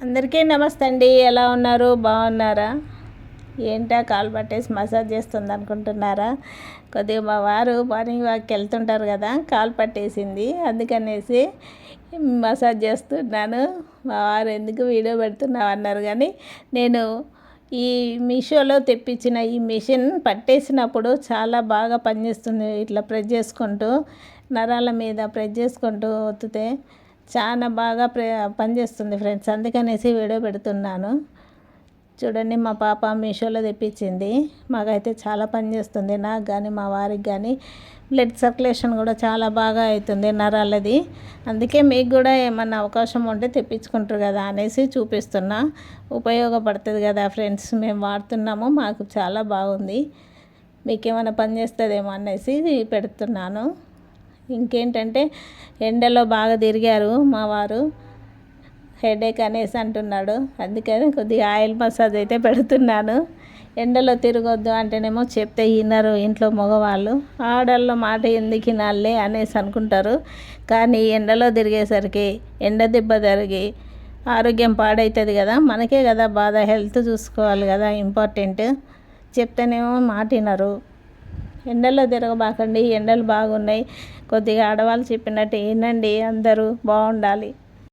అందరికీ నమస్తే అండి. ఎలా ఉన్నారు? బాగున్నారా? ఏంటా కాలు పట్టేసి మసాజ్ చేస్తుంది అనుకుంటున్నారా? కొద్దిగా మా వారు మార్నింగ్ వాక్కి వెళ్తుంటారు కదా, కాలు పట్టేసింది, అందుకనేసి మసాజ్ చేస్తున్నాను. మా వారు ఎందుకు వీడియో పెడుతున్నావు అన్నారు, కానీ నేను ఈ మీషోలో తెప్పించిన ఈ మిషన్ పట్టేసినప్పుడు చాలా బాగా పనిచేస్తుంది. ఇట్లా ప్రెస్ చేసుకుంటూ నరాల మీద ప్రెస్ చేసుకుంటూ ఒత్తితే చాలా బాగా పనిచేస్తుంది ఫ్రెండ్స్, అందుకనేసి వీడియో పెడుతున్నాను. చూడండి, మా పాప మీషోలో తెప్పించింది. మాకైతే చాలా పనిచేస్తుంది, నాకు కానీ మా వారికి కానీ. బ్లడ్ సర్క్యులేషన్ కూడా చాలా బాగా అవుతుంది నరాలది. అందుకే మీకు కూడా ఏమన్నా అవకాశం ఉంటే తెప్పించుకుంటారు కదా అనేసి చూపిస్తున్నా. ఉపయోగపడుతుంది కదా ఫ్రెండ్స్, మేము వాడుతున్నాము, మాకు చాలా బాగుంది. మీకేమైనా పని చేస్తుందేమో అనేసి పెడుతున్నాను. ఇంకేంటంటే, ఎండలో బాగా తిరిగారు మా వారు, హెడేక్ అనేసి అంటున్నాడు, అందుకని కొద్దిగా ఆయిల్ మసాజ్ అయితే పెడుతున్నాను. ఎండలో తిరగొద్దు అంటేనేమో చెప్తే వినరు ఇంట్లో మగవాళ్ళు. ఆడళ్ళ మాట ఎందుకు వినాలే అనేసి అనుకుంటారు, కానీ ఎండలో తిరిగేసరికి ఎండ దెబ్బ జరిగి ఆరోగ్యం పాడవుతుంది కదా, మనకే కదా బాధ. హెల్త్ చూసుకోవాలి కదా, ఇంపార్టెంట్. చెప్తేనేమో మాట వినరు. ఎండల్లో తిరగబాకండి, ఎండలు బాగున్నాయి. కొద్దిగా ఆడవాళ్ళు చెప్పినట్టు వినండి, అందరూ బాగుండాలి.